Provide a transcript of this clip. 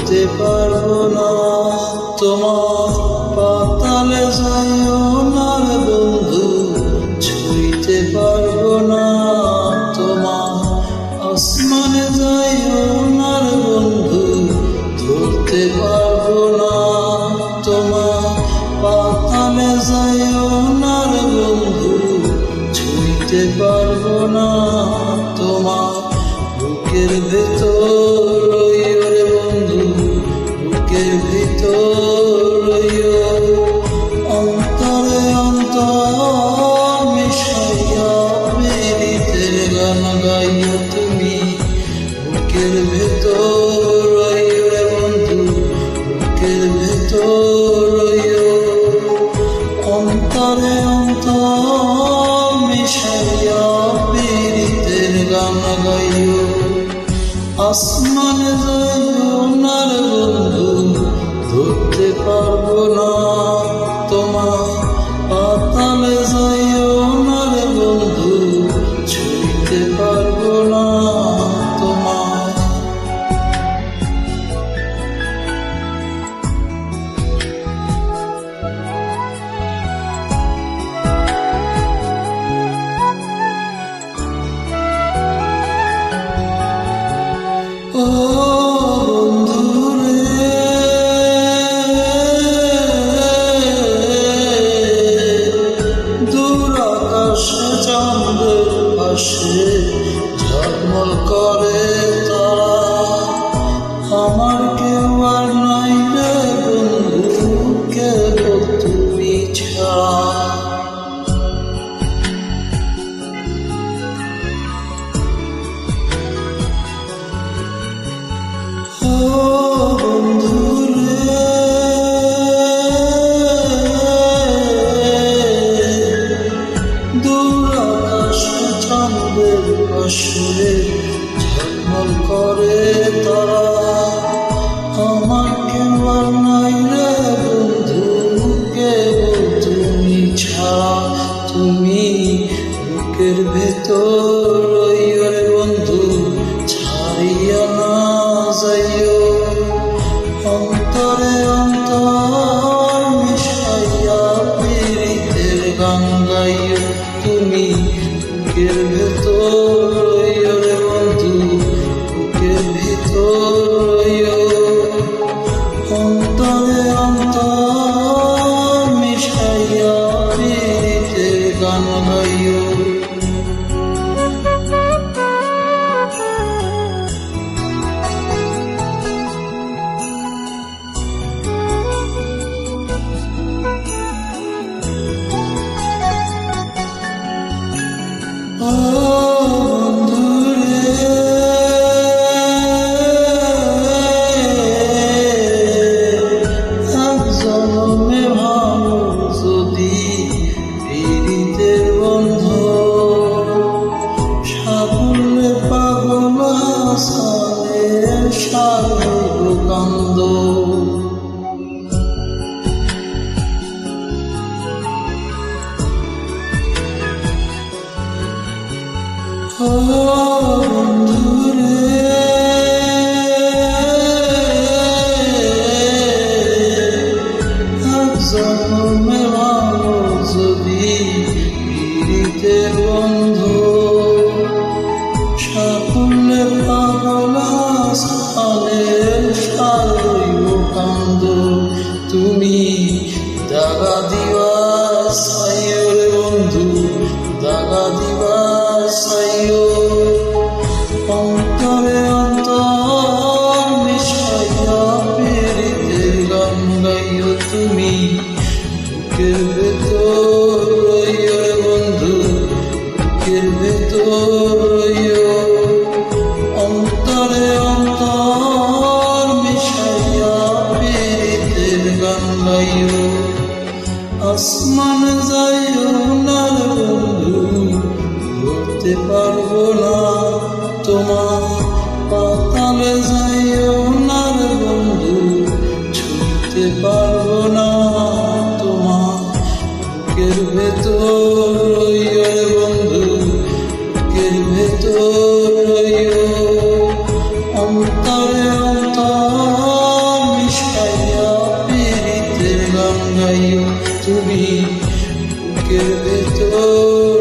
ধরতে পারবো না। তোমার পাতালে যাইও না রে বন্ধু, ছুঁইতে পারবো না। তোমার আসমানে যাইও না রে বন্ধু, ধরতে পারবো না। তোমার পাতালে যাইও না রে বন্ধু, ছুঁইতে পারবো না। তোমার বুকের ভেতর রইও রে বন্ধু, বুকের ভেতর রইও। অন্তরে অন্তর মিশাইয়া প্রীতির গান গাইও তুমি। বুকের ভেতর রইও রে বন্ধু, বুকের ভেতর রইও। অন্তরে অন্তর মিশাইয়া প্রীতির গান গাইও। আসমানে যাইও না রে বন্ধু, ধরতে পারবো না। তোমার পাতালে যাইও না রে বন্ধু, ছুঁইতে পারবো না তোমার। ও বন্ধুরে, দূর আকাশে চাঁদের পাশে ঝলমল করে তারা। আমার কেউ আর নাই রে বন্ধু, কেবল তুমি ছাড়া। ও বন্ধুরে, দূর আকাশে চাঁদের পাশে ঝলমল করে তারা। আমার কেউ আর নাই রে বন্ধু, কেবল তুমি ছাড়া। তুমি বুকের ভেতর রইও রে বন্ধু, ছাড়িয়া না যাইও। অন্তরে অন্তর মিশাইয়া প্রীতির গান গাইও তুমি। বুকের ভেতর রইও রে বন্ধু, বুকের ভেতর রইও। অন্তরে অন্তর মিশাইয়া প্রীতির গান গাইও। ও বন্ধুরে, এক জন্মে ভালো যদি প্রীতির বন্ধন, সাফল্যে পাগল আসানে সাগর কান্দ। ও বন্ধুরে, এক জন্মে ভালো যদি প্রীতির বন্ধু, সাফল্যে পাগল আসানে সাগর কান্দ। তুমি দাগা দিবা সাইও রে বন্ধু, দাগা দিবা সাইও। অন্তরে অন্তর মিশাইয়া প্রীতির গান গাইও তুমি। বুকের ভেতর রইও রে বন্ধু, বুকের ভেতর রইও। অন্তরে অন্তর মিশাইয়া প্রীতির গান গাইও। আসমানে যাইও না রে বন্ধু, ধরতে পারবো না। তোমার পাতালে যাইও না রে বন্ধু, ছুঁইতে পারবো না। তোমার বুকের ভেতর রইও রে বন্ধু, বুকের ভেতর রইও। অন্তরে অন্তর যাইও তুমি বুকের ভেতর।